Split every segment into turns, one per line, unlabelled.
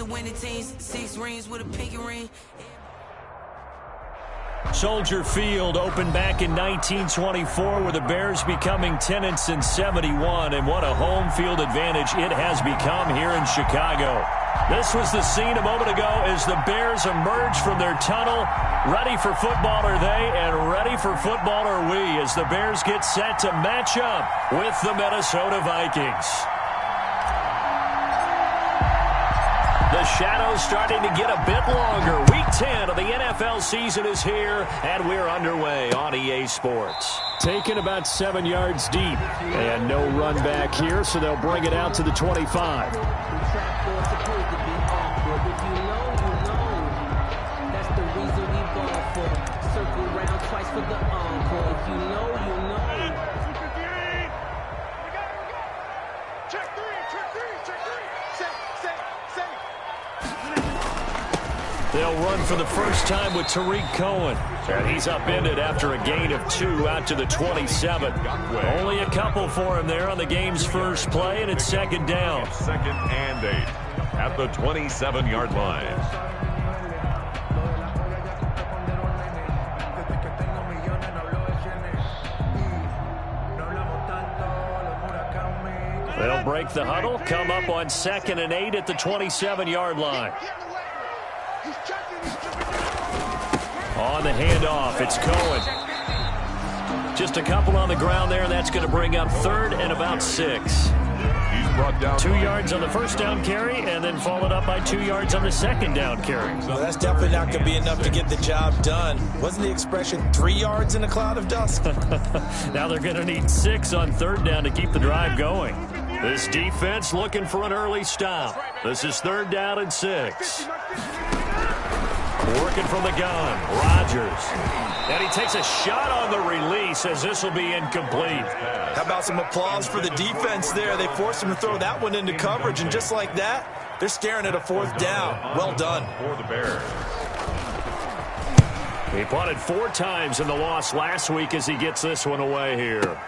winning teams, 6 rings with a pinky ring.
Soldier Field opened back in 1924 with the Bears becoming 10-71, and what a home field advantage it has become here in Chicago. This was the scene a moment ago as the Bears emerged from their tunnel. Ready for football are they, and ready for football are we as the Bears get set to match up with the Minnesota Vikings. The shadow's starting to get a bit longer. Week 10 of the NFL season is here, and we're underway on EA Sports. Taken about 7 yards deep, and no run back here, so they'll bring it out to the 25.
That's the reason we ball for. Circle round twice for the encore. If you know, you know.
They'll run for the first time with Tariq Cohen. And he's upended after a gain of 2 out to the 27. Only a couple for him there on the game's first play, and it's second down.
2nd and 8 at the 27-yard line.
They'll break the huddle, come up on 2nd and 8 at the 27-yard line. On the handoff, it's Cohen. Just a couple on the ground there, and that's going to bring up 3rd and about 6.
He's brought down
2 yards on the first down carry, and then followed up by 2 yards on the second down carry.
Well, that's definitely not going to be enough to get the job done. Wasn't the expression 3 yards in a cloud of dust?
Now they're going to need 6 on 3rd down to keep the drive going. This defense looking for an early stop. This is 3rd down and 6. Working from the gun, Rodgers. And he takes a shot on the release as this will be incomplete.
How about some applause for the defense there? They forced him to throw that one into coverage, and just like that, they're staring at a 4th down. Well done.
For the Bears.
He punted 4 times in the loss last week as he gets this one away here.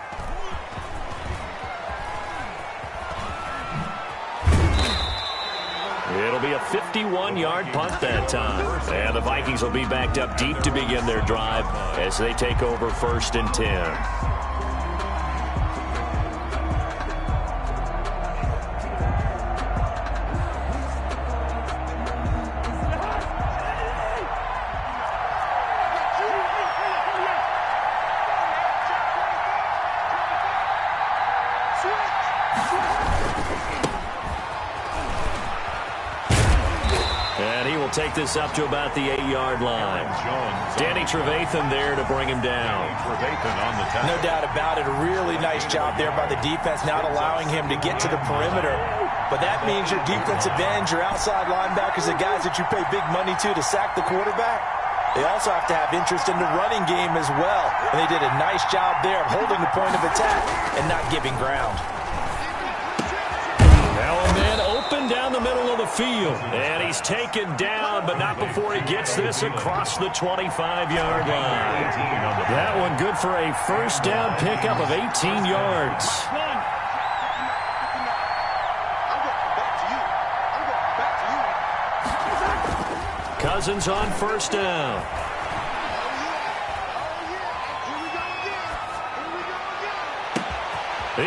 It'll be a 51-yard punt that time. And the Vikings will be backed up deep to begin their drive as they take over 1st and 10. Take this up to about the 8-yard line. Danny Trevathan there to bring him down.
No doubt about it. A really nice job there by the defense, not allowing him to get to the perimeter. But that means your defensive ends, your outside linebackers, the guys that you pay big money to sack the quarterback, they also have to have interest in the running game as well. And they did a nice job there of holding the point of attack and not giving ground.
Now a man open down the middle of the field. And he's taken down, but not before he gets this across the 25-yard line. That one good for a first down pickup of 18 yards. Cousins on 1st down.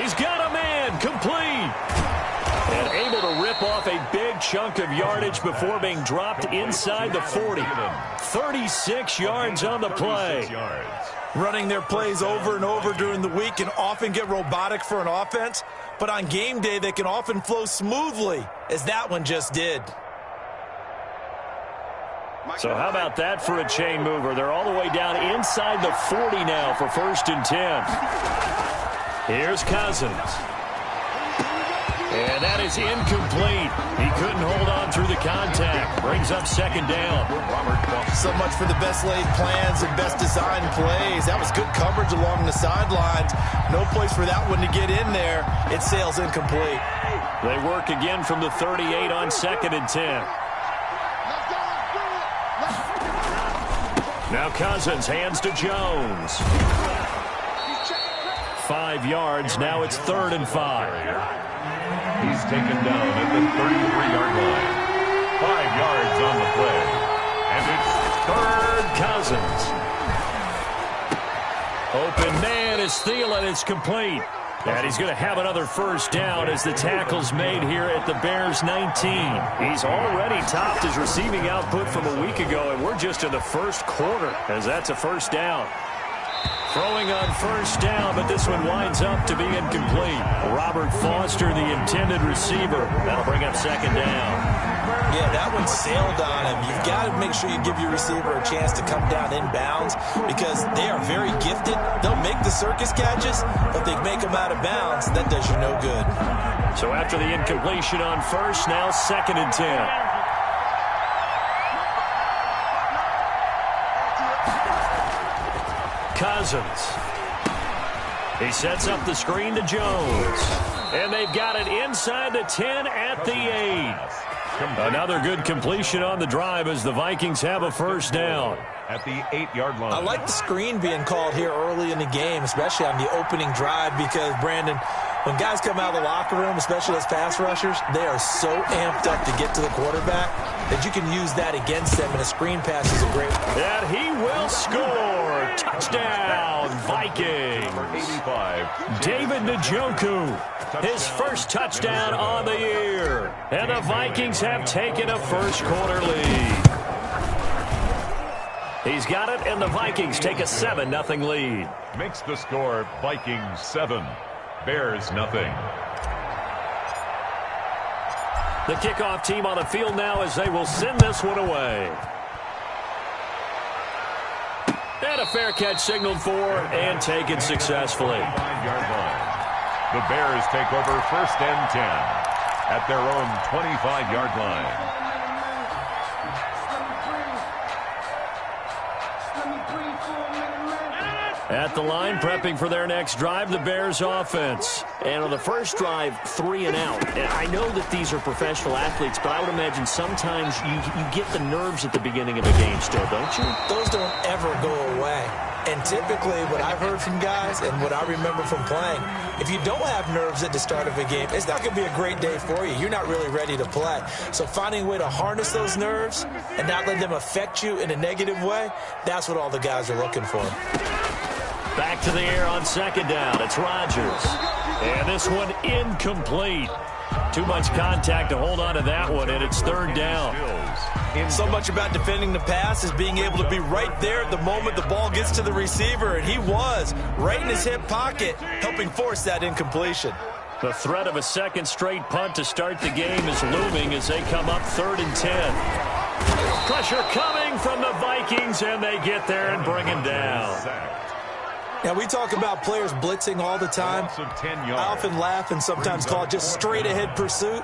He's got a man, complete. And able to rip off a big chunk of yardage before being dropped inside the 40. 36 yards on the play.
Running their plays over and over during the week can often get robotic for an offense, but on game day they can often flow smoothly, as that one just did.
So how about that for a chain mover? They're all the way down inside the 40 now for 1st and 10. Here's Cousins. And that is incomplete. He couldn't hold on through the contact. Brings up 2nd down.
So much for the best laid plans and best designed plays. That was good coverage along the sidelines. No place for that one to get in there. It sails incomplete.
They work again from the 38 on 2nd and 10. Now Cousins hands to Jones. 5 yards. Now it's 3rd and 5.
He's taken down at the 33-yard line. 5 yards on the play. And it's third.
Cousins. Open man is Thielen. It's complete. And he's going to have another first down as the tackle's made here at the Bears 19. He's already topped his receiving output from a week ago, and we're just in the first quarter as that's a first down. Throwing on first down, but this one winds up to be incomplete. Robert Foster, the intended receiver. That'll bring up second down.
Yeah, that one sailed on him. You've got to make sure you give your receiver a chance to come down inbounds because they are very gifted. They'll make the circus catches, but they make them out of bounds. That does you no good.
So after the incompletion on first, now 2nd and 10. Cousins. He sets up the screen to Jones. And they've got it inside the 10 at the 8. Another good completion on the drive as the Vikings have a first down.
At the 8-yard line.
I like the screen being called here early in the game, especially on the opening drive because, Brandon, when guys come out of the locker room, especially as pass rushers, they are so amped up to get to the quarterback that you can use that against them, and a screen pass is a great one.
And he will score. Touchdown, Vikings.
Number 85.
David Njoku, his first touchdown on the year. And the Vikings have taken a first quarter lead. He's got it, and the Vikings take a 7-0 lead.
Makes the score Vikings 7, Bears nothing.
The kickoff team on the field now as they will send this one away. And a fair catch signaled for and taken successfully.
5-yard line. The Bears take over 1st and 10 at their own 25-yard line.
At the line, prepping for their next drive, the Bears offense. And on the first drive, 3 and out. And I know that these are professional athletes, but I would imagine sometimes you get the nerves at the beginning of a game still, don't you?
Those don't ever go away. And typically what I've heard from guys and what I remember from playing, if you don't have nerves at the start of a game, it's not going to be a great day for you. You're not really ready to play. So finding a way to harness those nerves and not let them affect you in a negative way, that's what all the guys are looking for.
Back to the air on second down. It's Rodgers. And this one incomplete. Too much contact to hold on to that one, and it's 3rd down.
So much about defending the pass is being able to be right there at the moment the ball gets to the receiver, and he was right in his hip pocket, helping force that incompletion.
The threat of a second straight punt to start the game is looming as they come up 3rd and 10. Pressure coming from the Vikings, and they get there and bring him down.
Now, we talk about players blitzing all the time. I often laugh and sometimes call it just straight-ahead pursuit.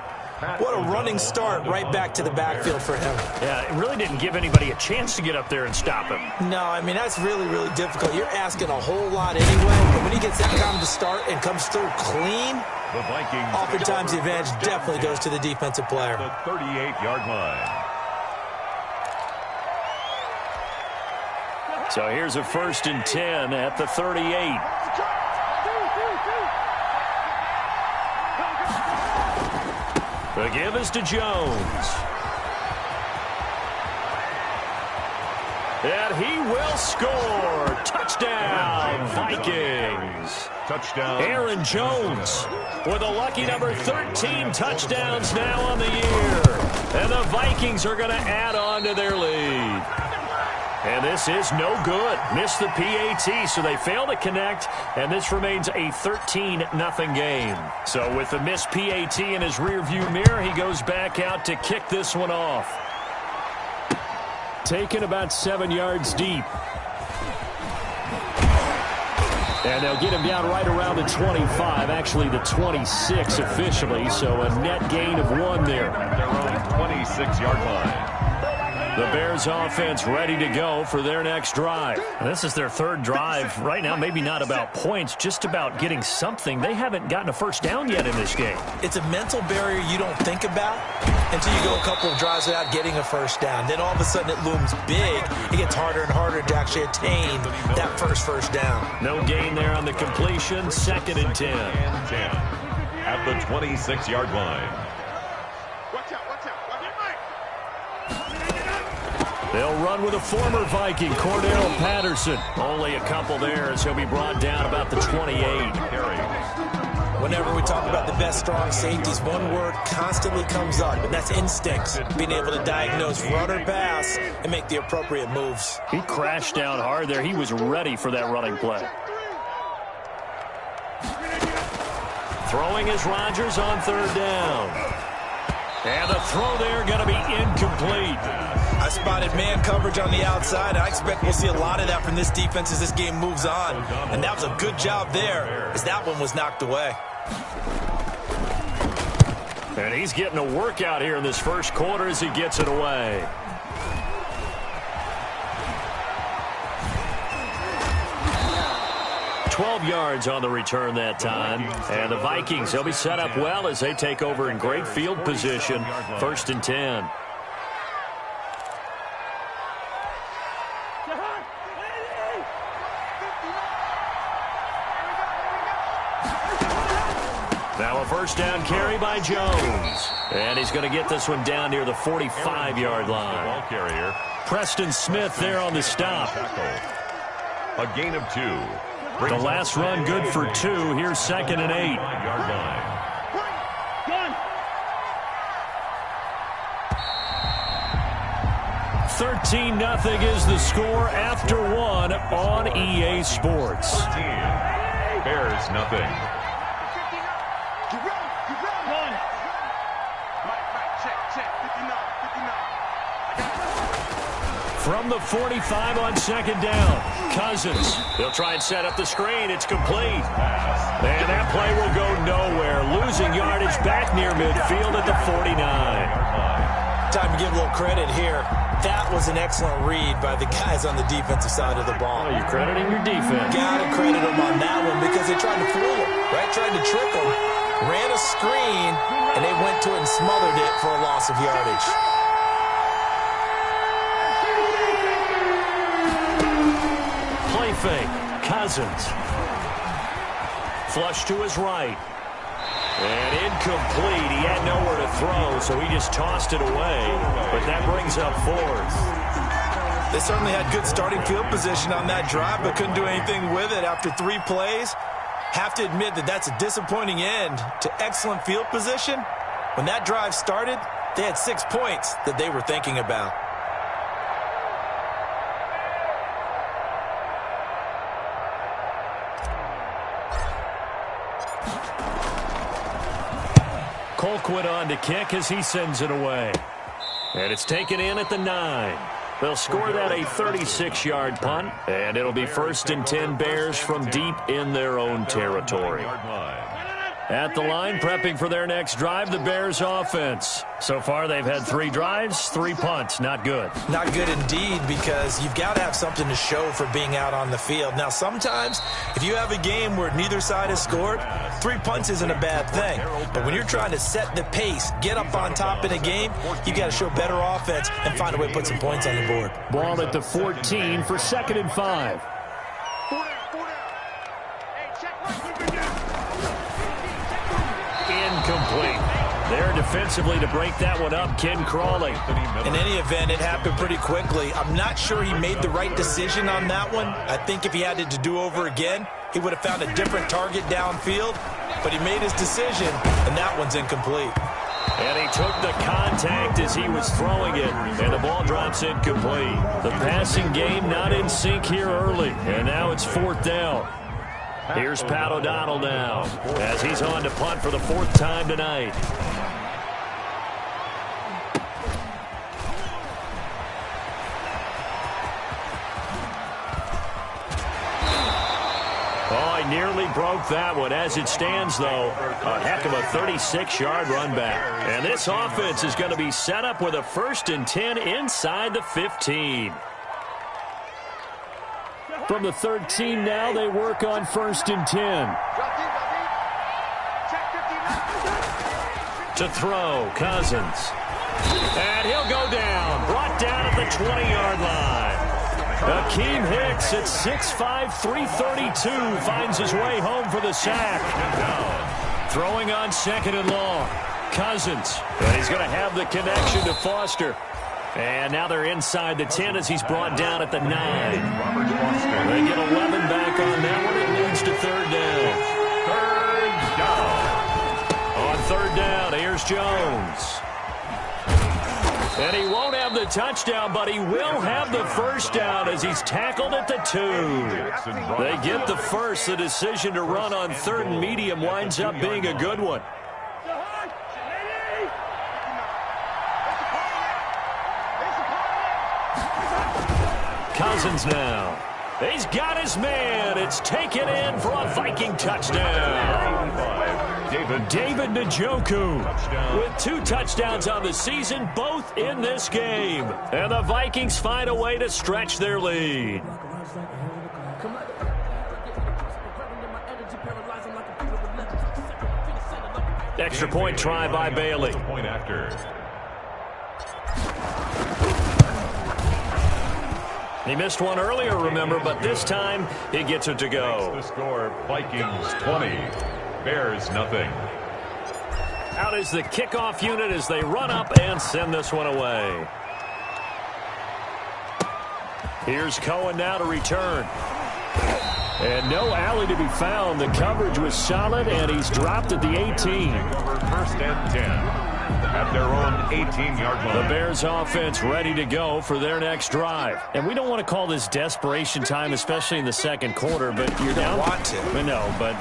What a running start right back to the backfield for him.
Yeah, it really didn't give anybody a chance to get up there and stop him.
No, I mean, that's really, really difficult. You're asking a whole lot anyway, but when he gets that time to start and comes through clean,
The Vikings
oftentimes the advantage definitely goes to the defensive player.
The 38-yard line.
So here's a 1st and 10 at the 38. The give is to Jones. And he will score. Touchdown, Vikings.
Touchdown.
Aaron Jones with a lucky number 13 touchdowns now on the year. And the Vikings are going to add on to their lead. And this is no good. Missed the PAT, so they fail to connect, and this remains a 13-0 game. So with the missed PAT in his rearview mirror, he goes back out to kick this one off. Taken about 7 yards deep. And they'll get him down right around the 25, actually the 26 officially, so a net gain of 1 there.
Their own 26-yard line.
The Bears offense ready to go for their next drive. This is their 3rd drive. Right now, maybe not about points, just about getting something. They haven't gotten a first down yet in this game.
It's a mental barrier you don't think about until you go a couple of drives without getting a first down. Then all of a sudden it looms big. It gets harder and harder to actually attain that first down.
No gain there on the completion. 2nd and 10.
At the 26-yard line.
They'll run with a former Viking, Cordell Patterson. Only a couple there as he'll be brought down about the 28.
Whenever we talk about the best strong safeties, one word constantly comes up, and that's instincts. Being able to diagnose run or pass and make the appropriate moves.
He crashed down hard there. He was ready for that running play. Throwing is Rodgers on third down. And the throw there going to be incomplete.
I spotted man coverage on the outside. I expect we'll see a lot of that from this defense as this game moves on. And that was a good job there as that one was knocked away.
And he's getting a workout here in this first quarter as he gets it away. $12 yards on the return that time. And the Vikings, they'll be set up well as they take over in great field position. 1st and 10. Now a first down carry by Jones. And he's going to get this one down near the 45-yard line.
Ball carrier.
Preston Smith there on the stop.
A gain of 2.
The last run good for 2. Here's 2nd and 8.
5-yard line.
13-0 is the score after 1 on EA Sports.
Bears nothing.
From the 45 on 2nd down. Cousins. They'll try and set up the screen. It's complete. And that play will go nowhere. Losing yardage back near midfield at the 49.
Time to give a little credit here. That was an excellent read by the guys on the defensive side of the ball.
Oh, you're crediting your defense.
Gotta credit them on that one because they tried to fool him, right? Tried to trick him. Ran a screen, and they went to it and smothered it for a loss of yardage.
Play fake. Cousins. Flush to his right. And incomplete. He had nowhere to throw, so he just tossed it away. But that brings up 4th.
They certainly had good starting field position on that drive, but couldn't do anything with it after 3 plays. Have to admit that that's a disappointing end to excellent field position. When that drive started, they had 6 points that they were thinking about.
Colquitt on to kick as he sends it away. And it's taken in at the 9. They'll score that a 36-yard punt, and it'll be 1st and 10 Bears from deep in their own territory. At the line, prepping for their next drive, the Bears offense. So far, they've had 3 drives, 3 punts. Not good.
Not good indeed, because you've got to have something to show for being out on the field. Now, sometimes, if you have a game where neither side has scored, 3 punts isn't a bad thing. But when you're trying to set the pace, get up on top in a game, you've got to show better offense and find a way to put some points on the board.
Ball at the 14 for 2nd and 5. Incomplete. There defensively to break that one up, Ken Crawley.
In any event, it happened pretty quickly. I'm not sure he made the right decision on that one. I think if he had it to do over again, he would have found a different target downfield. But he made his decision, and that one's incomplete.
And he took the contact as he was throwing it, and the ball drops incomplete. The passing game not in sync here early, and now it's 4th down. Here's Pat O'Donnell now as he's on to punt for the 4th time tonight. Oh, he nearly broke that one. As it stands, though, a heck of a 36-yard run back. And this offense is going to be set up with a 1st and 10 inside the 15. From the 13 now, they work on 1st and 10. To throw, Cousins. And he'll go down. Brought down at the 20-yard line. Akeem Hicks at 6'5", 332 finds his way home for the sack. Throwing on 2nd and long. Cousins. And he's going to have the connection to Foster. And now they're inside the 10 as he's brought down at the 9. They get 11 back on that one. It leads to third down. On third down, here's Jones. And he won't have the touchdown, but he will have the first down as he's tackled at the 2. They get the first. The decision to run on third and medium winds up being a good one. Cousins now. He's got his man. It's taken in for a Viking touchdown. David Njoku with 2 touchdowns on the season, both in this game. And the Vikings find a way to stretch their lead. Extra point try by Bailey.
Point after.
He missed one earlier, remember, but this time he gets it to go.
The score, Vikings 20, Bears nothing.
Out is the kickoff unit as they run up and send this one away. Here's Cohen now to return. And no alley to be found. The coverage was solid, and he's dropped at the 18.
First and 10. At their own 18-yard line.
The Bears offense ready to go for their next drive. And we don't want to call this desperation time, especially in the second quarter, but you're down.
Want to.
No, but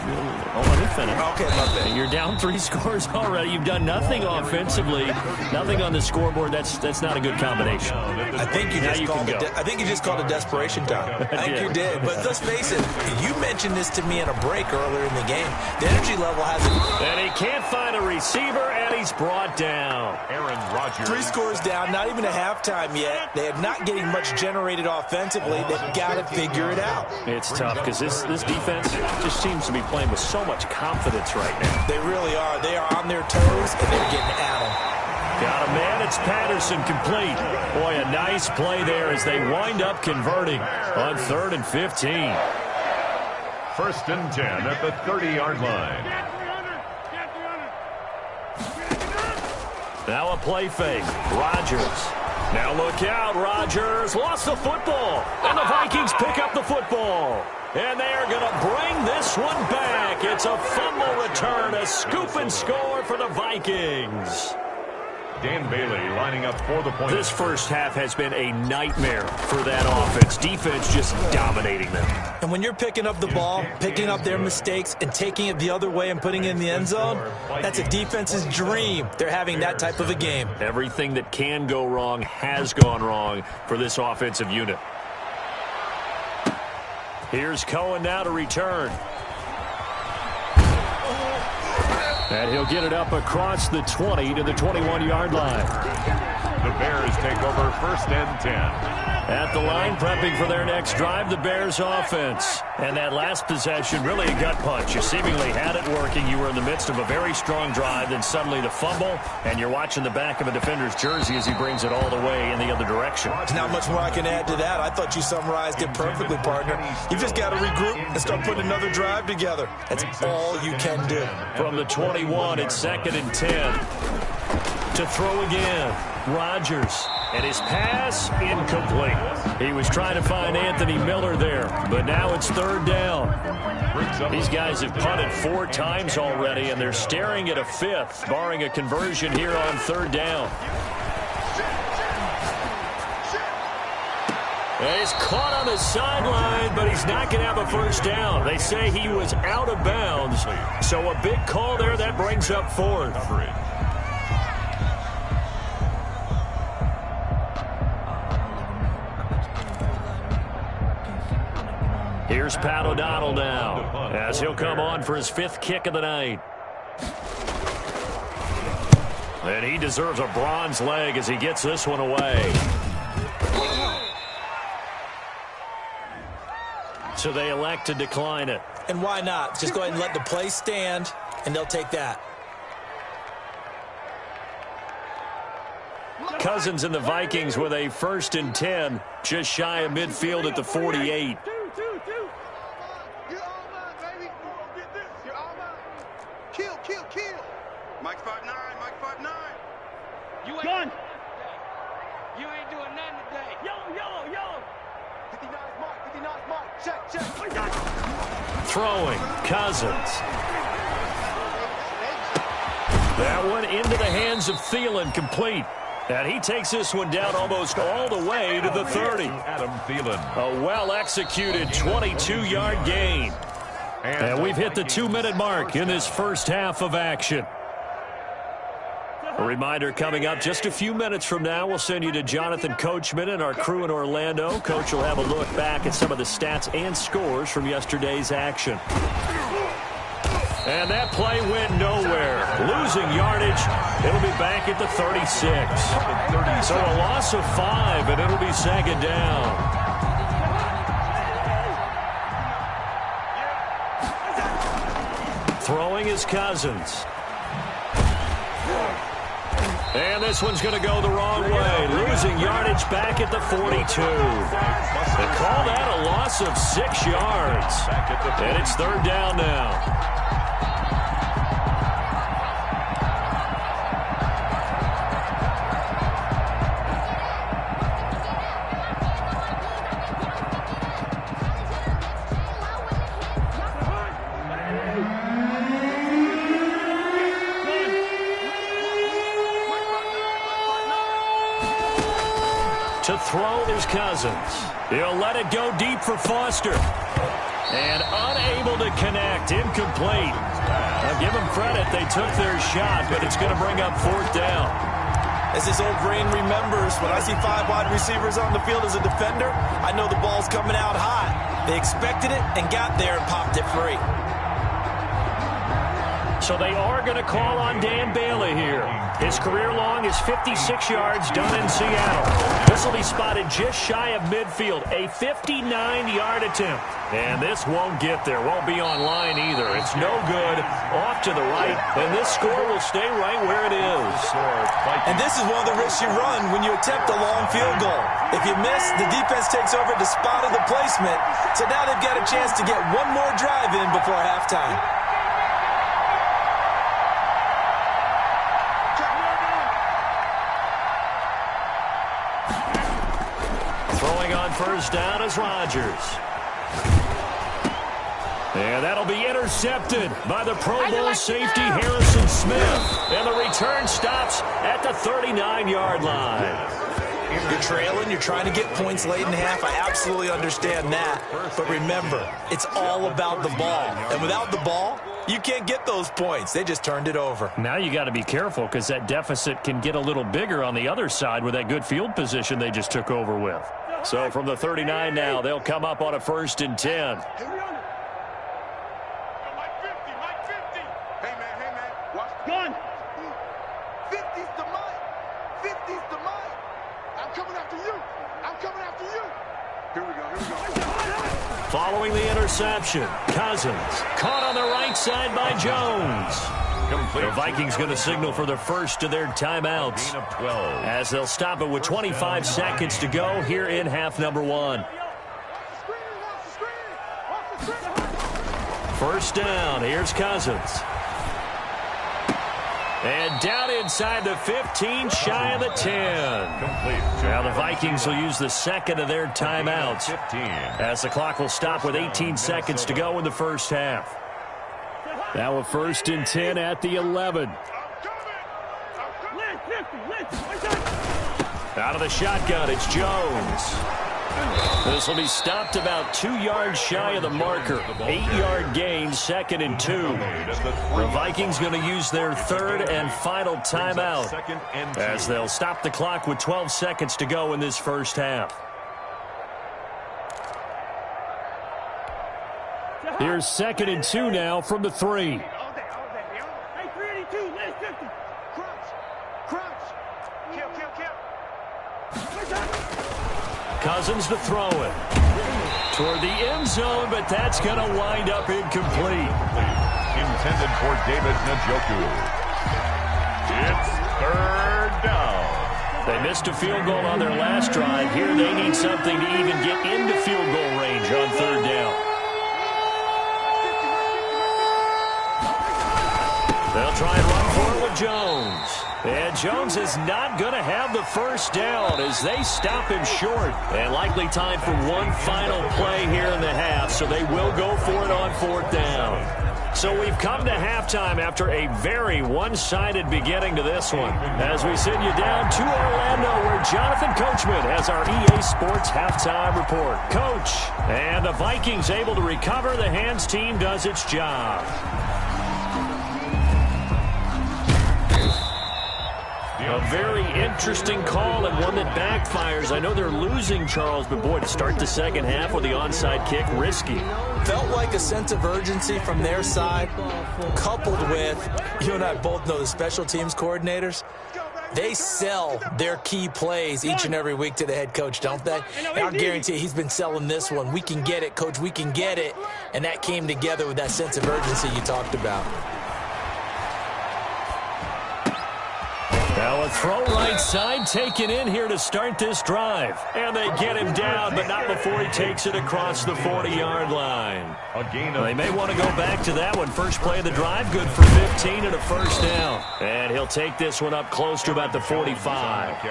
let me finish.
Okay, love that.
You're down 3 scores already. You've done nothing offensively, nothing on the scoreboard. That's not a good combination.
I think you just called it desperation time. I think you did. But let's face it, you mentioned this to me in a break earlier in the game. The energy level hasn't.
And he can't find a receiver, and he's brought down.
Aaron Rodgers.
3 scores down, not even a halftime yet. They are not getting much generated offensively. They've got to figure it out.
It's tough because this defense just seems to be playing with so much confidence right now.
They really are. They are on their toes, and they're getting at them.
Got a man. It's Patterson complete. Boy, a nice play there as they wind up converting on 3rd and 15.
First and 10 at the 30-yard line.
Now a play fake. Rodgers. Now look out. Rodgers lost the football. And the Vikings pick up the football. And they are going to bring this one back. It's a fumble return. A scoop and score for the Vikings.
Dan Bailey lining up for the point.
This first half has been a nightmare for that offense. Defense just dominating them.
And when you're picking up the ball, picking up their mistakes, and taking it the other way and putting it in the end zone, that's a defense's dream. They're having that type of a game.
Everything that can go wrong has gone wrong for this offensive unit. Here's Cohen now to return. And he'll get it up across the 20 to the 21-yard line.
The Bears take over first and 10.
At the line, prepping for their next drive, the Bears offense. And that last possession, really a gut punch. You seemingly had it working. You were in the midst of a very strong drive, then suddenly the fumble, and you're watching the back of a defender's jersey as he brings it all the way in the other direction.
There's not much more I can add to that. I thought you summarized it perfectly, partner. You've just got to regroup and start putting another drive together. That's all you can do.
From the 21, it's 2nd and 10. To throw again, Rodgers. And his pass, incomplete. He was trying to find Anthony Miller there, but now it's 3rd down. These guys have punted 4 times already, and they're staring at a 5th, barring a conversion here on 3rd down. And he's caught on the sideline, but he's not going to have a first down. They say he was out of bounds, so a big call there that brings up 4th. Here's Pat O'Donnell now as he'll come on for his 5th kick of the night. And he deserves a bronze leg as he gets this one away. So they elect to decline it.
And why not? Just go ahead and let the play stand, and they'll take that.
Cousins and the Vikings with a 1st and 10, just shy of midfield at the 48.
Mike 5'9", Mike 5'9". You ain't doing nothing today.
Yellow. 59's mark. 59's mark. Check.
Throwing, Cousins. That one into the hands of Thielen, complete. And he takes this one down almost all the way to the 30.
Adam Thielen.
A well-executed 22-yard gain. And we've hit the 2-minute mark in this first half of action. A reminder coming up just a few minutes from now, we'll send you to Jonathan Coachman and our crew in Orlando. Coach will have a look back at some of the stats and scores from yesterday's action. And that play went nowhere. Losing yardage. It'll be back at the 36. So a loss of 5, and it'll be second down. Throwing is Cousins. And this one's going to go the wrong way. Losing yardage back at the 42. They call that a loss of 6 yards. And it's third down now. To throw is Cousins. He'll let it go deep for Foster. And unable to connect. Incomplete. Now give them credit. They took their shot, but it's going to bring up fourth down.
As this old brain remembers, when I see 5 wide receivers on the field as a defender, I know the ball's coming out high. They expected it and got there and popped it free.
So they are going to call on Dan Bailey here. His career long is 56 yards done in Seattle. This will be spotted just shy of midfield, a 59-yard attempt. And this won't get there, won't be on line either. It's no good, off to the right, and this score will stay right where it is.
And this is one of the risks you run when you attempt a long field goal. If you miss, the defense takes over the spot of the placement, so now they've got a chance to get one more drive in before halftime.
First down is Rodgers. And that'll be intercepted by the Pro Bowl safety Harrison Smith. And the return stops at the 39-yard line.
You're trailing, you're trying to get points late in half. I absolutely understand that. But remember, it's all about the ball. And without the ball, you can't get those points. They just turned it over.
Now you got to be careful because that deficit can get a little bigger on the other side with that good field position they just took over with. So from the 39 now, they'll come up on a 1st and 10.
Mike 50. Hey, man. Watch the gun. 50's the Mike. 50's the Mike. I'm coming after you. Here we go.
Following the interception, Cousins caught on the right side by Jones. The Vikings going to signal for the first of their timeouts as they'll stop it with 25 seconds to go here in half number 1. First down, here's Cousins. And down inside the 15, shy of the 10. Now the Vikings will use the second of their timeouts as the clock will stop with 18 seconds to go in the first half. Now a 1st and 10 at the 11. Out of the shotgun, it's Jones. This will be stopped about 2 yards shy of the marker. 8-yard gain, 2nd and 2. The Vikings going to use their 3rd and final timeout as they'll stop the clock with 12 seconds to go in this first half. Here's 2nd and 2 now from the 3. Cousins to throw it toward the end zone, but that's going to wind up incomplete.
Intended for David Njoku. It's 3rd down.
They missed a field goal on their last drive. Here they need something to even get into field goal range on 3rd down. They'll try and run for it with Jones. And Jones is not going to have the first down as they stop him short. And likely time for one final play here in the half, so they will go for it on 4th down. So we've come to halftime after a very one-sided beginning to this one. As we send you down to Orlando, where Jonathan Coachman has our EA Sports halftime report. Coach, and the Vikings able to recover. The hands team does its job. A very interesting call and one that backfires. I know they're losing, Charles, but boy, to start the second half with the onside kick, risky.
Felt like a sense of urgency from their side, coupled with, you and I both know the special teams coordinators, they sell their key plays each and every week to the head coach, don't they? And I guarantee he's been selling this one. We can get it, coach, we can get it. And that came together with that sense of urgency you talked about.
Now a throw right side taken in here to start this drive. And they get him down, but not before he takes it across the 40-yard line. They may want to go back to that one. First play of the drive, good for 15 and a first down. And he'll take this one up close to about the 45.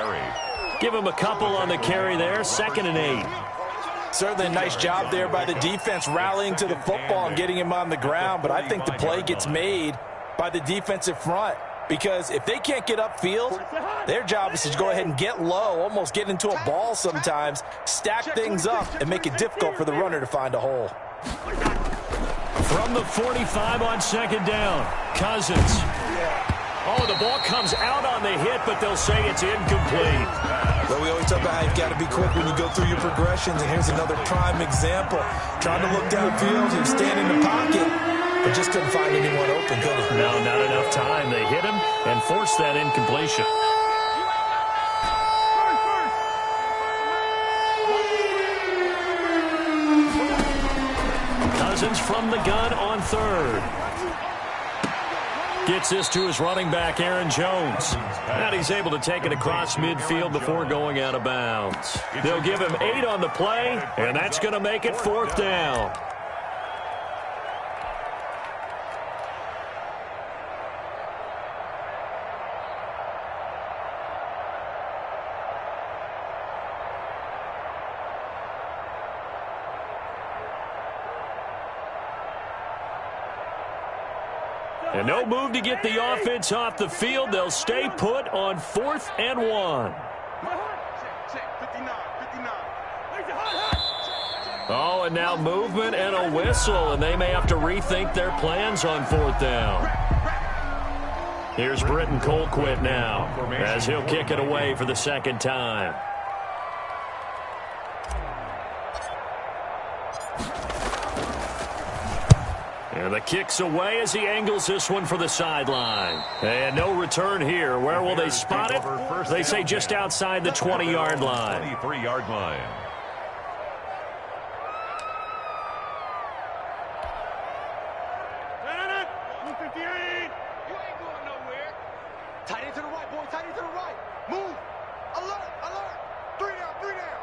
Give him a couple on the carry there, 2nd and 8.
Certainly a nice job there by the defense rallying to the football and getting him on the ground, but I think the play gets made by the defensive front. Because if they can't get upfield, their job is to go ahead and get low, almost get into a ball sometimes, stack things up, and make it difficult for the runner to find a hole.
From the 45 on 2nd down, Cousins. Oh, the ball comes out on the hit, but they'll say it's incomplete.
Well, we always talk about how you've got to be quick when you go through your progressions, and here's another prime example. Trying to look downfield, he was standing in the pocket, but just couldn't find anyone open, could he?
No, not enough time. They hit him and forced that incompletion. Cousins from the gun on 3rd. Gets this to his running back, Aaron Jones. And he's able to take it across midfield before going out of bounds. They'll give him 8 on the play, and that's going to make it 4th down. And no move to get the offense off the field. They'll stay put on 4th and 1. Oh, and now movement and a whistle, and they may have to rethink their plans on 4th down. Here's Britton Colquitt now as he'll kick it away for the 2nd time. And the kick's away as he angles this one for the sideline. And no return here. Where will they spot it? They say just outside the 20-yard line.
23-yard line.
Tight end to the right, boy. Tight end to the right. Move. Alert, alert. 3 down, 3 down.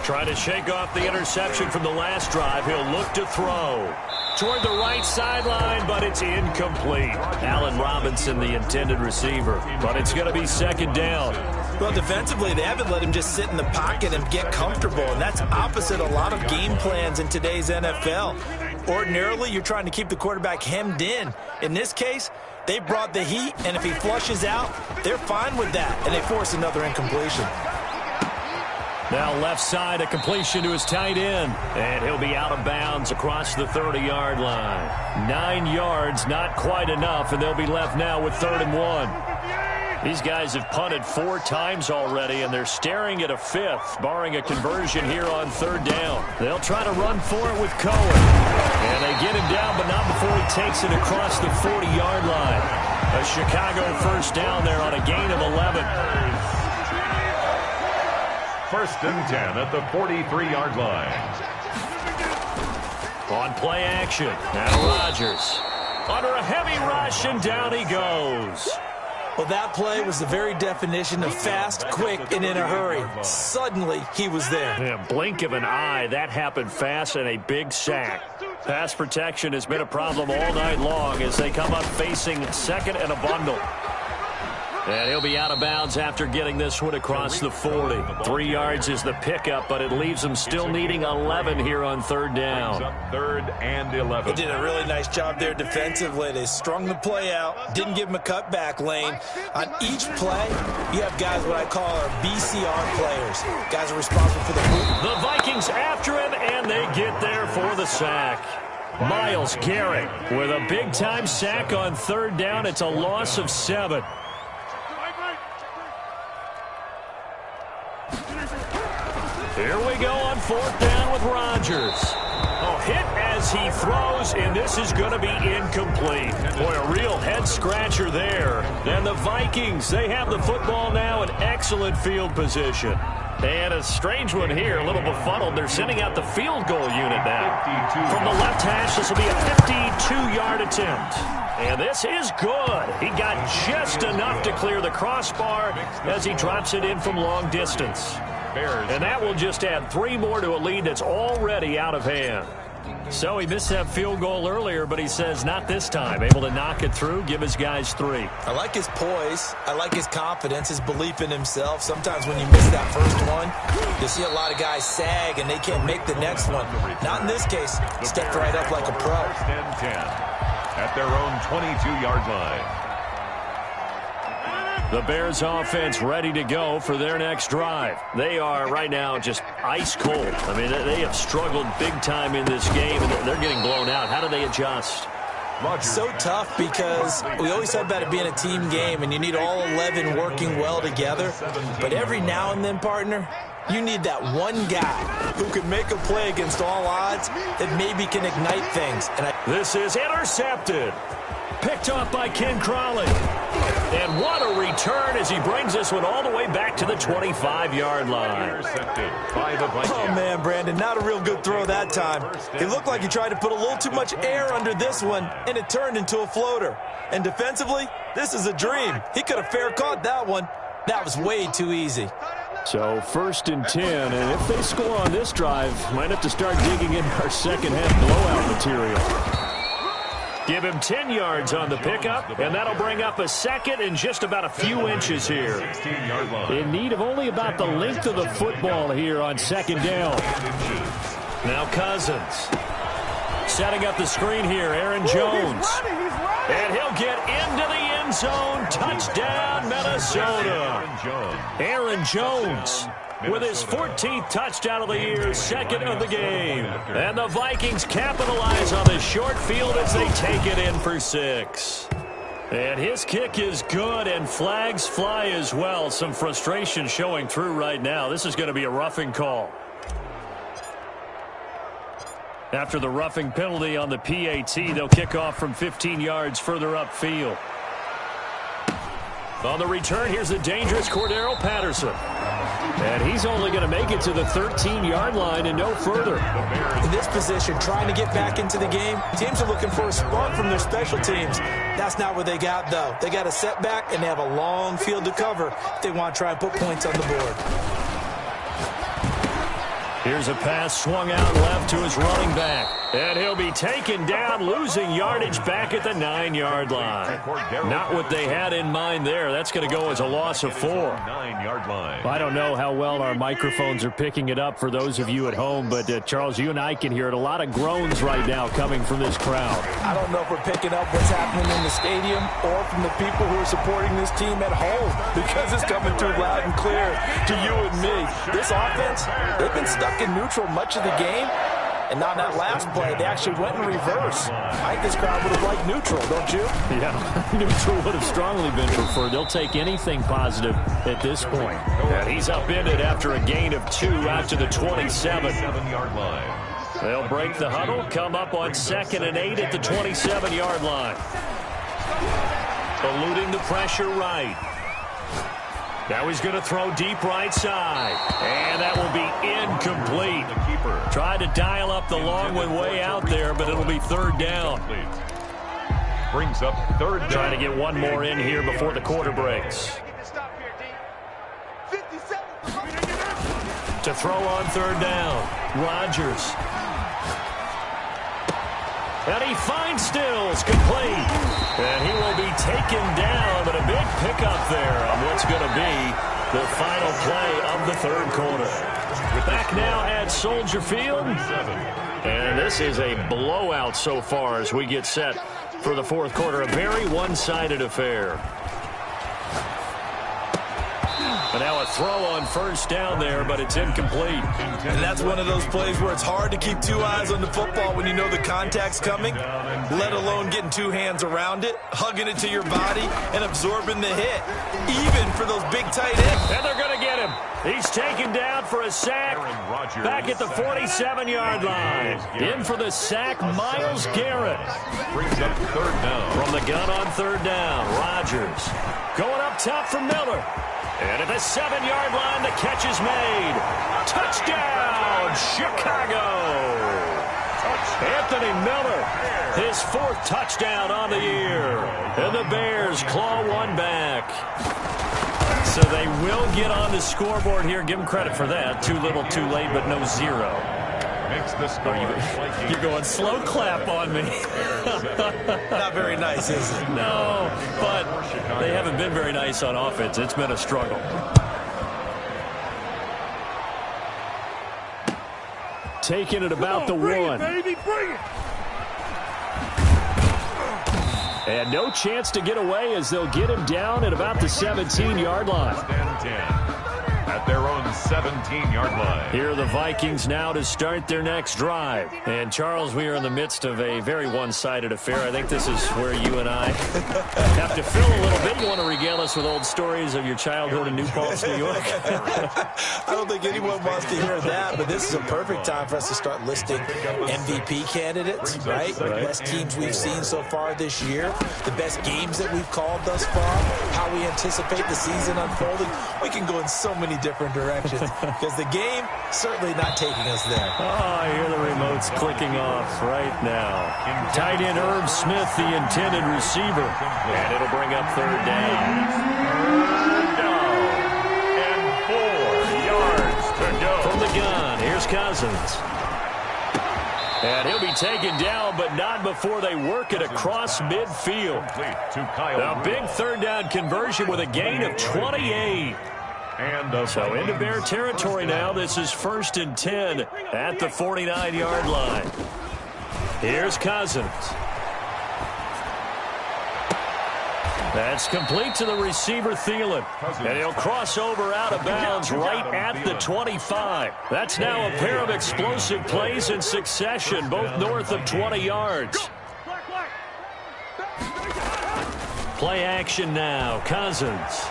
Trying to shake off the interception from the last drive. He'll look to throw toward the right sideline, but it's incomplete. Allen Robinson, the intended receiver, but it's going to be 2nd down.
Well, defensively, they haven't let him just sit in the pocket and get comfortable, and that's opposite a lot of game plans in today's NFL. Ordinarily, you're trying to keep the quarterback hemmed in. In this case, they brought the heat, and if he flushes out, they're fine with that, and they force another incompletion.
Now left side, a completion to his tight end, and he'll be out of bounds across the 30-yard line. 9 yards, not quite enough, and they'll be left now with 3rd and 1. These guys have punted 4 times already, and they're staring at a 5th, barring a conversion here on 3rd down. They'll try to run for it with Cohen. And they get him down, but not before he takes it across the 40-yard line. A Chicago first down there on a gain of 11.
1st and 10 at the 43-yard line.
On play action, now Rodgers. Under a heavy rush, and down he goes.
Well, that play was the very definition of fast, quick, and in a hurry. Suddenly, he was there.
Yeah, blink of an eye, that happened fast, and a big sack. Pass protection has been a problem all night long as they come up facing second and a bundle. And he'll be out of bounds after getting this one across the 40. 3 yards is the pickup, but it leaves them still needing 11 here on third down.
Third and 11.
They did a really nice job there defensively. They strung the play out, didn't give him a cutback lane. On each play, you have guys what I call our BCR players. Guys are responsible for the move.
The Vikings after him, and they get there for the sack. Myles Garrett with a big-time sack on third down. It's a loss of 7. Here we go on fourth down with Rodgers. Oh, hit as he throws, and this is going to be incomplete. Boy, a real head-scratcher there. And the Vikings, they have the football now in excellent field position. And a strange one here, a little befuddled. They're sending out the field goal unit now. From the left hash, this will be a 52-yard attempt. And this is good. He got just enough to clear the crossbar as he drops it in from long distance. And that will just add 3 more to a lead that's already out of hand. So he missed that field goal earlier, but he says not this time. Able to knock it through, give his guys 3.
I like his poise. I like his confidence, his belief in himself. Sometimes when you miss that first one, you see a lot of guys sag and they can't make the next one. Not in this case. Stepped right up like a pro.
First and 10 at their own 22-yard line.
The Bears offense ready to go for their next drive. They are right now just ice cold. I mean, they have struggled big time in this game, and they're getting blown out. How do they adjust?
So tough because we always talk about it being a team game, and you need all 11 working well together. But every now and then, partner, you need that one guy who can make a play against all odds that maybe can ignite things.
This is intercepted. Picked off by Ken Crawley. And what a return as he brings this one all the way back to the 25-yard line.
Oh, man, Brandon, not a real good throw that time. It looked like he tried to put a little too much air under this one, and it turned into a floater. And defensively, this is a dream. He could have fair caught that one. That was way too easy.
So first and 10, and if they score on this drive, might have to start digging in our second-half blowout material. Give him 10 yards on the pickup, and that'll bring up a second and just about a few inches here. In need of only about the length of the football here on second down. Now Cousins. Setting up the screen here, Aaron Jones. And he'll get into the end zone. Touchdown, Minnesota. Aaron Jones with his 14th touchdown of the year, second of the game. And the Vikings capitalize on the short field as they take it in for 6. And his kick is good, and flags fly as well. Some frustration showing through right now. This is going to be a roughing call. After the roughing penalty on the PAT, they'll kick off from 15 yards further upfield. On the return, here's the dangerous Cordero Patterson. And he's only going to make it to the 13-yard line and no further.
In this position, trying to get back into the game, teams are looking for a spark from their special teams. That's not what they got, though. They got a setback, and they have a long field to cover if they want to try and put points on the board.
Here's a pass swung out left to his running back. And he'll be taken down, losing yardage back at the 9-yard line. Not what they had in mind there. That's going to go as a loss of 4.
9-yard line.
I don't know how well our microphones are picking it up for those of you at home, but Charles, you and I can hear it. A lot of groans right now coming from this crowd.
I don't know if we're picking up what's happening in the stadium or from the people who are supporting this team at home, because it's coming through loud and clear to you and me. This offense, they've been stuck in neutral much of the game. And on that last play, they actually went in reverse. I think this crowd would have liked neutral, don't you?
Yeah, neutral would have strongly been preferred. They'll take anything positive at this point. And he's upended after a gain of 2 out to the 27-yard line. They'll break the huddle, come up on 2nd and 8 at the 27-yard line. Eluding the pressure right. Now he's going to throw deep right side. And that will be incomplete. Tried to dial up the long one way out there, but it'll be 3rd down.
brings up third down.
Trying to get one more in here before the quarter breaks. To throw on third down, Rodgers. And he finds Stills, complete. And he will be taken down, but a big pickup there on what's going to be the final play of the third quarter. Back now at Soldier Field. And this is a blowout so far as we get set for the fourth quarter. A very one-sided affair. But now a throw on first down there, but it's incomplete.
And that's one of those plays where it's hard to keep two eyes on the football when you know the contact's coming, let alone getting two hands around it, hugging it to your body, and absorbing the hit, even for those big tight ends.
And they're going to get him. He's taken down for a sack back at the 47-yard line. In for the sack, Myles Garrett.
Brings up third down.
From the gun on third down, Rodgers going up top for Miller. And at the 7-yard line, the catch is made. Touchdown, Chicago. Anthony Miller, his fourth touchdown on the year. And the Bears claw one back. So they will get on the scoreboard here. Give them credit for that. Too little, too late, but no zero.
Makes the score.
You're going slow clap on me.
Not very nice, is it?
No, but they haven't been very nice on offense. It's been a struggle. Taking it about the one.
Baby, bring it.
And no chance to get away as they'll get him down at about the 17-yard line.
Stand 10 at their own 17-yard line.
Here are the Vikings now to start their next drive. And, Charles, we are in the midst of a very one-sided affair. I think this is where you and I have to fill a little bit. You want to regale us with old stories of your childhood in New Paltz, New York?
I don't think anyone wants to hear that, but this is a perfect time for us to start listing MVP candidates, right? The best teams we've seen so far this year, the best games that we've called thus far, how we anticipate the season unfolding. We can go in so many different directions because the game certainly not taking us there.
Oh, I hear the remotes clicking off right now. Tight end Irv Smith, the intended receiver. And it'll bring up third down.
Third down. And 4 yards to go.
From the gun, here's Cousins. And he'll be taken down, but not before they work it across midfield. A big third down conversion with a gain of 28. So into Bear territory now. This is 1st and 10 at the 49-yard line. Here's Cousins. That's complete to the receiver, Thielen. And he'll cross over out of bounds right at the 25. That's now a pair of explosive plays in succession, both north of 20 yards. Play action now. Cousins.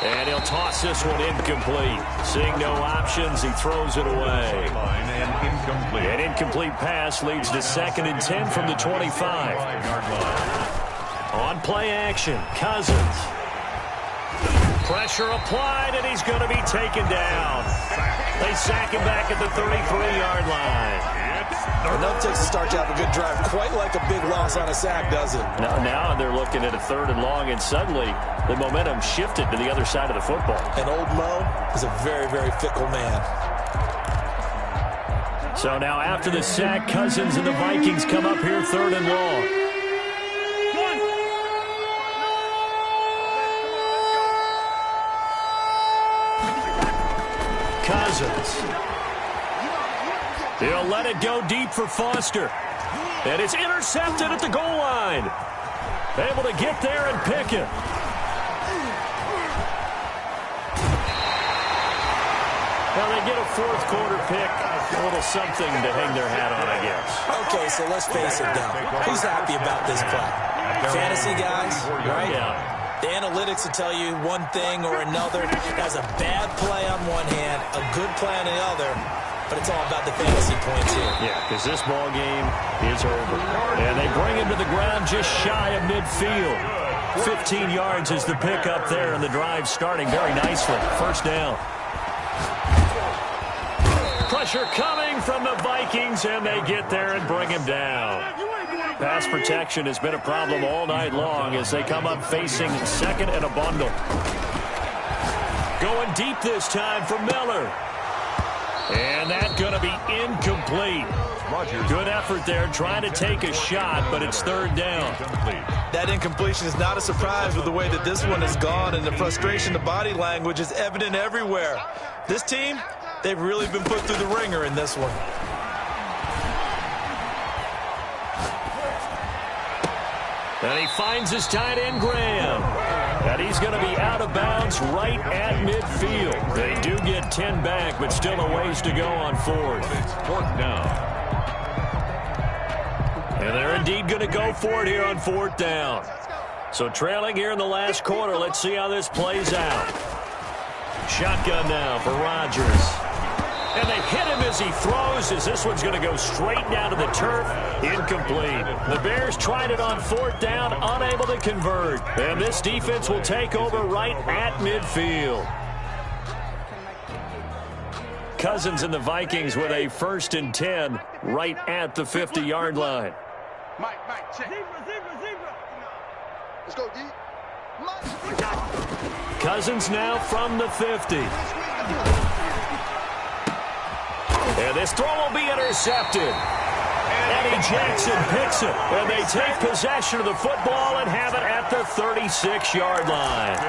And he'll toss this one incomplete. Seeing no options, he throws it away. An incomplete pass leads to 2nd and 10 from the 25. On play action, Cousins. Pressure applied, and he's going to be taken down. They sack him back at the 33-yard line.
Enough takes to start to have a good drive. Quite like a big loss on a sack, does it?
Now they're looking at a 3rd and long, and suddenly the momentum shifted to the other side of the football.
And old Mo is a very, very fickle man.
So now after the sack, Cousins and the Vikings come up here 3rd and long. Cousins. He'll let it go deep for Foster. And it's intercepted at the goal line. Able to get there and pick it. Now they get a 4th quarter pick. A little something to hang their hat on, I guess.
Okay, so let's face it now. Who's happy about this play? Fantasy guys, right?
Yeah.
The analytics will tell you one thing or another. As a bad play on one hand, a good play on the other. But it's all about the fantasy points here.
Yeah, because this ball game is over. And they bring him to the ground just shy of midfield. 15 yards is the pick up there, and the drive starting very nicely. 1st down. pressure coming from the Vikings, and they get there and bring him down. Pass protection has been a problem all night long as they come up facing second and a bundle. Going deep this time for Miller. And that's going to be incomplete. Good effort there trying to take a shot, but it's third down.
That incompletion is not a surprise with the way that this one has gone, and the frustration, the body language is evident everywhere. This team, they've really been put through the ringer in this one.
And he finds his tight end, Graham. And he's going to be out of bounds right at midfield. They do get 10 back, but still a ways to go on fourth.
Fourth down.
And they're indeed going to go for it here on fourth down. So trailing here in the last quarter. Let's see how this plays out. Shotgun now for Rodgers. And they hit him as he throws, as this one's going to go straight down to the turf. Incomplete. The Bears tried it on fourth down, unable to convert. And this defense will take over right at midfield. Cousins and the Vikings with a 1st and 10 right at the 50-yard line.
Mike, check. Zebra. Let's go, D.
Cousins now from the 50. And this throw will be intercepted. Eddie Jackson picks it. And they take possession of the football and have it at the 36-yard line.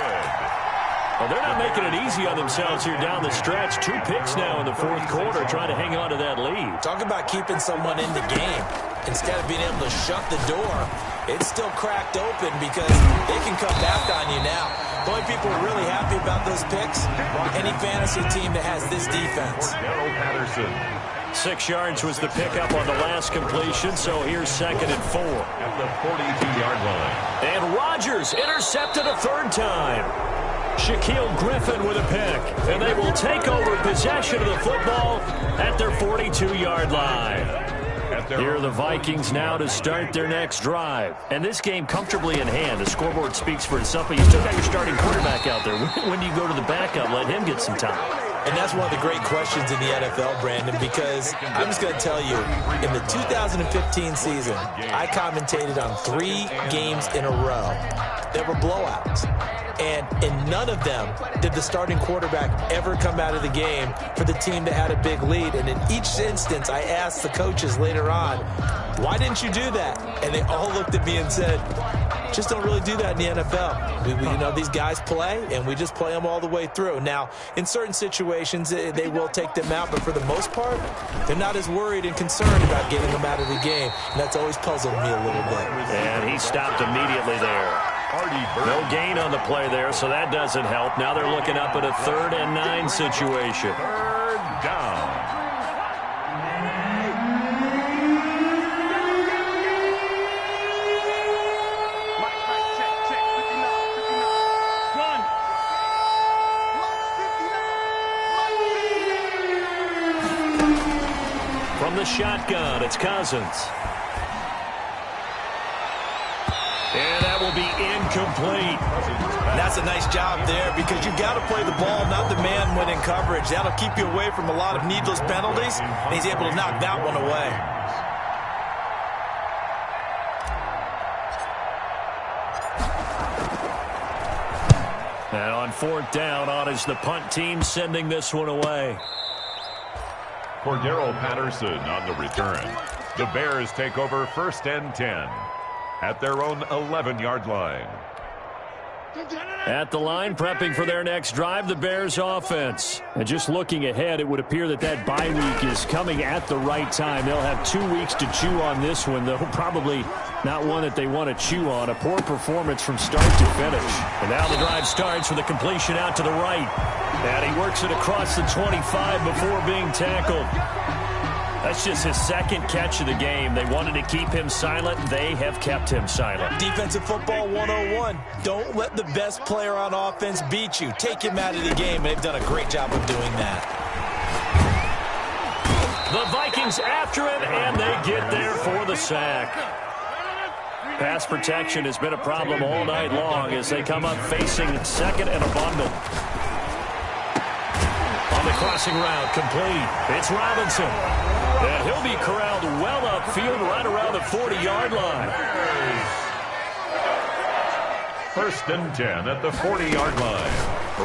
Well, they're not making it easy on themselves here down the stretch. 2 picks now in the fourth quarter trying to hang on to that lead.
Talk about keeping someone in the game. Instead of being able to shut the door, it's still cracked open because they can come back on you now. The only people really happy about those picks, any fantasy team that has this defense.
6 yards was the pickup on the last completion, so here's 2nd and 4.
At the 42-yard line.
And Rodgers intercepted a 3rd time. Shaquille Griffin with a pick. And they will take over possession of the football at their 42-yard line. Here are the Vikings now to start their next drive. And this game comfortably in hand. The scoreboard speaks for itself, but you still got your starting quarterback out there. When do you go to the backup? Let him get some time.
And that's one of the great questions in the NFL, Brandon, because I'm just going to tell you, in the 2015 season, I commentated on 3 games in a row that were blowouts. And in none of them did the starting quarterback ever come out of the game for the team that had a big lead. And in each instance, I asked the coaches later on, why didn't you do that? And they all looked at me and said, just don't really do that in the NFL. You know, these guys play, and we just play them all the way through. Now, in certain situations, they will take them out, but for the most part, they're not as worried and concerned about getting them out of the game. And that's always puzzled me a little bit.
And he stopped immediately there. No gain on the play there, so that doesn't help. Now they're looking up at a 3rd and 9 situation.
3rd down.
From the shotgun, it's Cousins. And that will be incomplete.
That's a nice job there because you've got to play the ball, not the man when in coverage. That'll keep you away from a lot of needless penalties, and he's able to knock that one away.
And on 4th down, on is the punt team sending this one away.
Cordero Patterson on the return. The Bears take over 1st and 10 at their own 11-yard line.
At the line, prepping for their next drive, the Bears offense. And just looking ahead, it would appear that that bye week is coming at the right time. They'll have 2 weeks to chew on this one, though probably not one that they want to chew on. A poor performance from start to finish. And now the drive starts with a completion out to the right. And he works it across the 25 before being tackled. That's just his 2nd catch of the game. They wanted to keep him silent. They have kept him silent.
Defensive football 101. Don't let the best player on offense beat you. Take him out of the game. They've done a great job of doing that.
The Vikings after him, and they get there for the sack. Pass protection has been a problem all night long as they come up facing 2nd and a bundle. On the crossing route complete. It's Robinson. And he'll be corralled well upfield right around the 40-yard line.
First and 10 at the 40-yard line.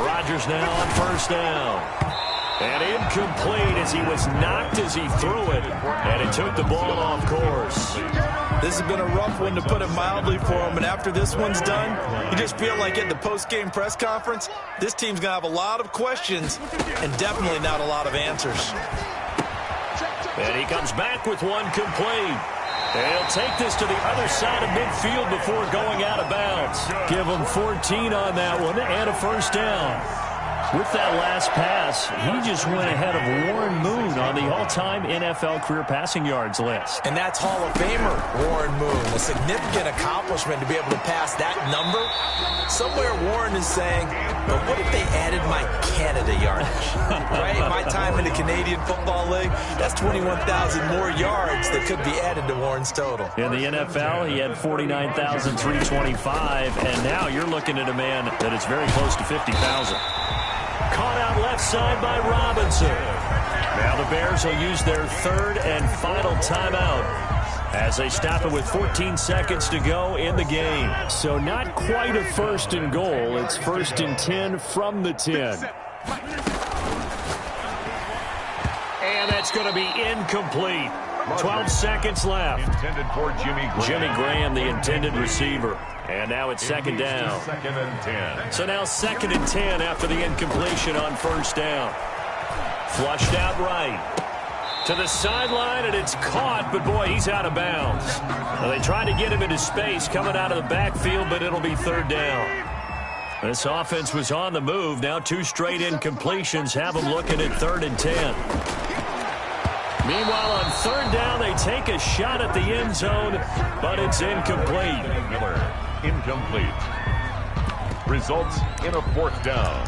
Rodgers now on first down. And incomplete as he was knocked as he threw it. And it took the ball off course.
This has been a rough one, to put it mildly, for him. And after this one's done, you just feel like at the post-game press conference, this team's going to have a lot of questions and definitely not a lot of answers.
And he comes back with one complete. And he'll take this to the other side of midfield before going out of bounds. Give him 14 on that one and a first down. With that last pass, he just went ahead of Warren Moon on the all-time NFL career passing yards list.
And that's Hall of Famer Warren Moon. A significant accomplishment to be able to pass that number. Somewhere Warren is saying, but what if they added my Canada yardage? Right? My time in the Canadian Football League, that's 21,000 more yards that could be added to Warren's total.
In the NFL, he had 49,325, and now you're looking at a man that is very close to 50,000. Caught out left side by Robinson. Now the Bears will use their third and final timeout as they stop it with 14 seconds to go in the game. So not quite a first and goal. It's first and 10 from the 10. And that's going to be incomplete. 12 seconds left.
Intended for Jimmy Graham.
Jimmy Graham, the intended receiver. And now it's second down.
Second and 10.
So now second and 10 after the incompletion on first down. Flushed out right. To the sideline, and it's caught, but boy, he's out of bounds. Well, they tried to get him into space coming out of the backfield, but it'll be third down. This offense was on the move. Now two straight incompletions have them looking at third and 10. Meanwhile, on third down, they take a shot at the end zone, but it's incomplete.
Miller, incomplete. Results in a fourth down.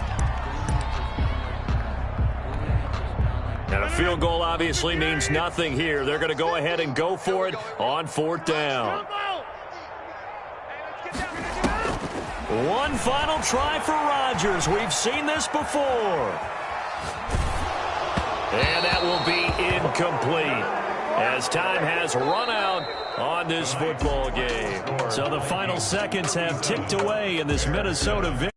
And a field goal obviously means nothing here. They're going to go ahead and go for it on fourth down. One final try for Rodgers. We've seen this before. And that will be incomplete as time has run out on this football game. So the final seconds have ticked away in this Minnesota victory.